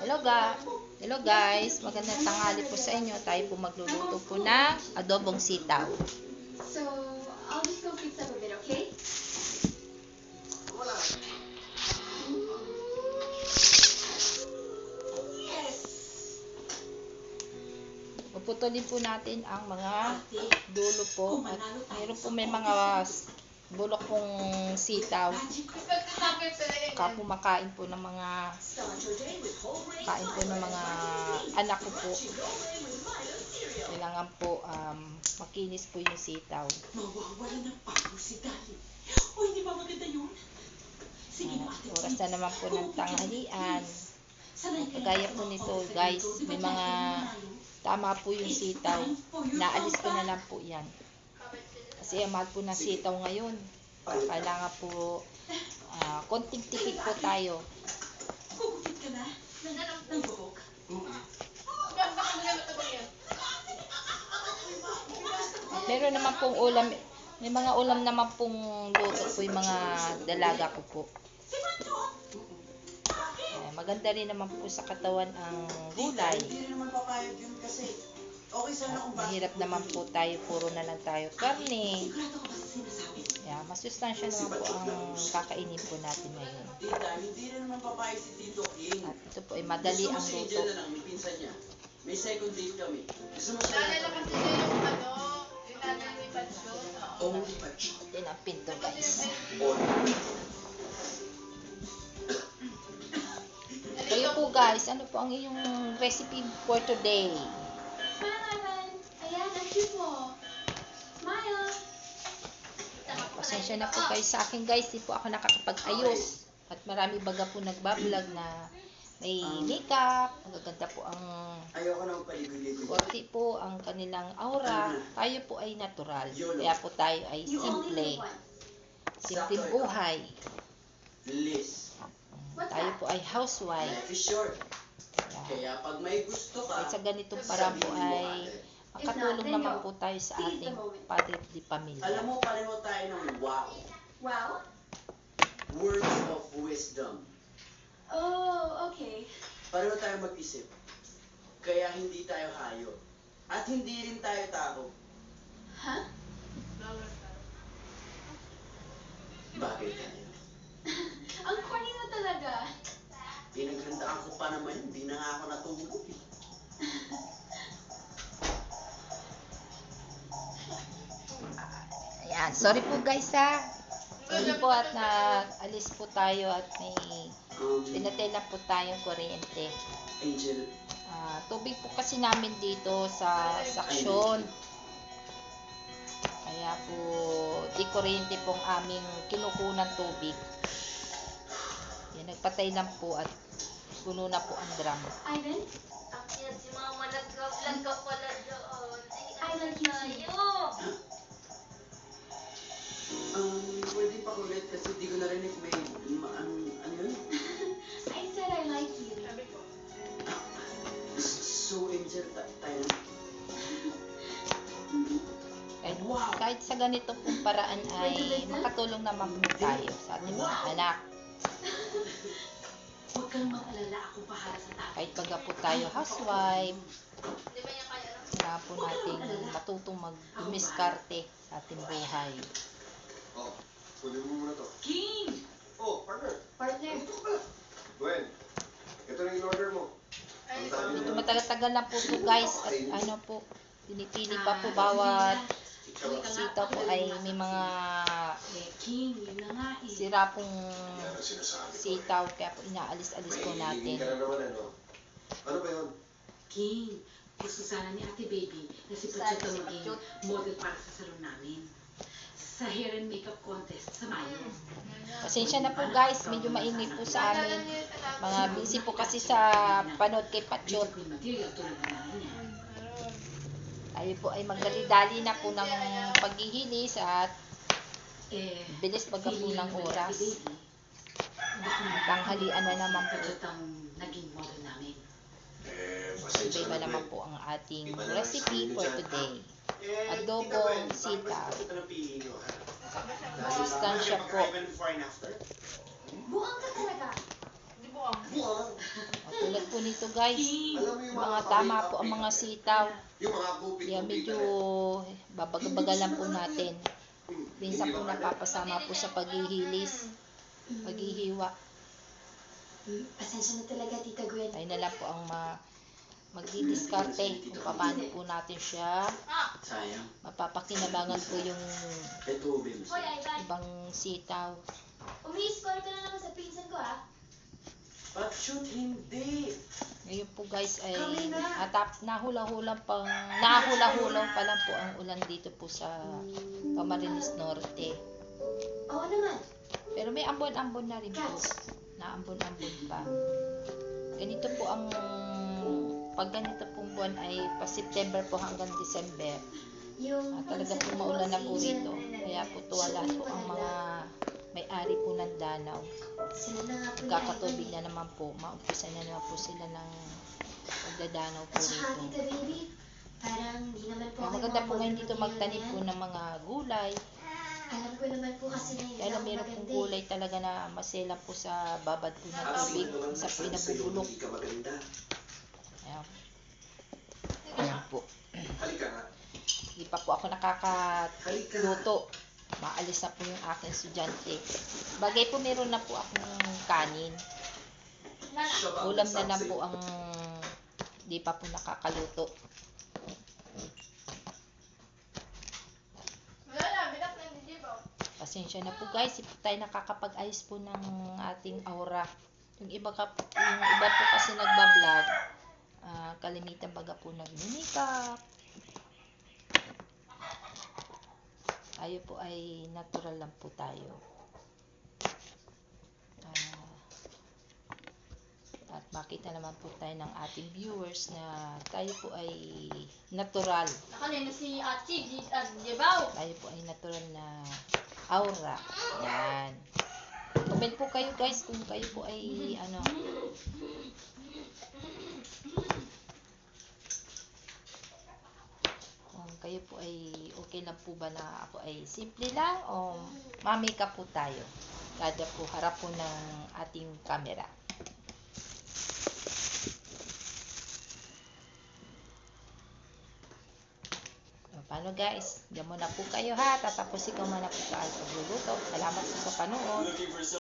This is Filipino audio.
Hello guys, magandang tanghali po sa inyo. Tayo po magluluto po ng adobong sitaw. So, I'll just go fix up a bit, okay? Puputulin po natin ang mga dulo po. At mayroon po may mga bulok pong sitaw. Kapo makain po ng mga anak ko po. Kailangan po makinis po yung sitaw. Mawawala ng pako si Dali. O, hindi ba maganda yun? Sige, Oras na naman po ng tanghalian. Kagaya po nito guys, may mga tama po yung sitaw. Naalis ko na lang po yan. Kasi mahal po na sitaw ngayon. Kailangan po konting tipid po tayo. Gugupit ka na? Ng buhok? Meron naman pong ulam. May mga ulam naman pong luto po yung mga dalaga ko po. Maganda rin naman po sa katawan ang gulay. Hindi rin naman papayag yun kasi okay sana kung Mahirap naman po tayo, puro na lang tayo karne. Sigurado ka ba sa sinasabi? Masustansya naman po ang kakainin po natin ngayon. Tita, hindi rin naman papayag si Tito King. At ito po ay madali ang Gusto mo si luto. Angel na lang, may pinsan niya. May second date kami. Gusto mo siya Dahil na naman kami. sila yung yung nanay ni Pansyon. Only Pacho. Ito na ang pinto guys. Kayo po guys, ano po ang iyong recipe for today? Smile, ayan, ang cute mo. Smile. Pasensya na po kayo sa akin guys, di po ako nakakapag-ayos. At marami baga po nagbablog na may makeup, magaganda po ang Ayoko nang paligoy-ligoy. korte po, ang kanilang aura. Tayo po ay natural. Kaya po tayo ay You only simple. need one. Simpleng buhay. Liz. What's Tayo that? po ay housewife. Life is short. Kaya, Kaya pag may gusto ka, kahit sa ganitong parang po ay makatulong naman po tayo sa ating padre di pamilya. alam mo, pareho tayo ng wow. Wow. Words of wisdom. Oh, okay. Pareho tayo mag-isip. Kaya hindi tayo hayo. At hindi rin tayo tao. Huh? Bagay tayo. Ang corny mo talaga. Pinaghandaan ko pa naman, hindi na nga ako natulog. Ayan, sorry po guys ha. Sorry po at naalis po tayo at may pinatay na po tayong kuryente. Angel, Tubig po kasi namin dito sa saksyon. Kaya po, di kuryente pong aming kinukunan tubig. Yan, nagpatay lang po at puno na po ang drum. Ivan, Si Mama nag-vlog ka pala doon. I like you too. pwede pa ulit kasi di ko narinig may, ano yun? I said I like you. So, Angel, tayo na. Kahit sa ganito pong paraan ay makatulong naman po tayo sa ating mga anak. Huwag kang mag-alala, ako bahala sa tatay. Kahit baga po tayo housewife, Di ba niya kaya? kailangan po nating matutong mag-dumiskarte sa ating buhay. Oh, kunin mo muna to. King! Oh, partner. Partner. Gwen, ito na yung order mo. Ang dami Ito na. matagal-tagal na po ito guys at ano po, pinipili pa po bawat sitaw po ay may mga King, yun na nga eh. sira pong Yan ang sinasabi ko. sitaw kaya po inaalis-alis po May natin. hilingin ka na naman, ano? Ano ba yun? King, gusto sana ni Ate Baby na si Pacho maging model para sa salon namin. Sa hair and makeup contest sa Mayo. Pasensya na po guys, medyo mainit po sa amin. Mga busy po kasi sa panood kay Patsyot. Beautiful material tulad na namin yan. Tayo po ay magdali-dali na po ng paghihilis at bilis baga po ng oras. Tanghalian na naman po. Pacho ang naging model namin. Pasensya Iba na, naman Gwen. po ang ating recipe for today. Adobong Tita Gwen, sitaw. bakit ito napili nyo, ha? Masustansya po. Even before and after? Buang ka talaga. Di buwang. Buwang. Tulad po po nito guys. Alam mo yung Mga tama po ang mga sitaw. Yung mga gupit. Kaya medyo babagalan po natin. Minsan po napapasama po sa paghihilis, paghihiwa. Pasensya na talaga, Tita Gwen. Tayo na lang po ang magdidiskarte kung paano po natin siya Sayang. mapapakinabangan po yung Ito, Bim. Hoy, Ivan. ibang sitaw. Umi-score ka na naman sa pinsan ko, ha? But shoot, hindi. Ngayon po guys ay Kami na. nahula-hulang pa lang po ang ulan dito po sa Camarines Norte. Oo naman. Pero may ambon-ambon na rin po. Naambon-ambon pa. Ganito po ang pag ganito pong buwan ay pa September po hanggang December. Yung Talaga po maulan na po rito. Kaya po tuwala po ang mga may-ari po ng danaw. Sila na nga po ni Kakatubig Ivan. na naman po. Maumpisa na naman po sila ng pagdadanaw po At saka, rito. Tita Baby, parang di naman po Kaya ako maganda po mga ngayon dito pagpapagawa magtanim na po yan. ng mga gulay. Alam ko naman po kasi na hindi Kaya lang ako meron pong maganda eh. gulay talaga na masela po sa babad po ng tubig. Sa pinabubulok. Hindi ka maganda. Ayan. Ayan po. Halika nga. Hindi pa po ako nakakaluto. Maalis na po yung aking estudyante. Bagay po meron na po akong kanin. Siya ba ang Ulam na lang nagsabi? po ang di pa po nakakaluto. Pasensya na po guys, hindi po tayo nakakapag-ayos po ng ating aura. Yung iba po kasi nagbablog, kalimitan baga po nag-makeup. Tayo po ay natural lang po tayo. At makita naman po tayo ng ating viewers na tayo po ay natural. Nakalina si Achi, Jebaw. Tayo po ay natural na aura. Yan. Comment po kayo guys kung kayo po ay kung kayo po ay okay lang po ba na ako ay simple lang o ma-makeup po tayo. Kada po harap po ng ating camera. Paano guys? Diyan muna po kayo ha. Tatapusin ko muna po sa pagluluto. Salamat po sa panood.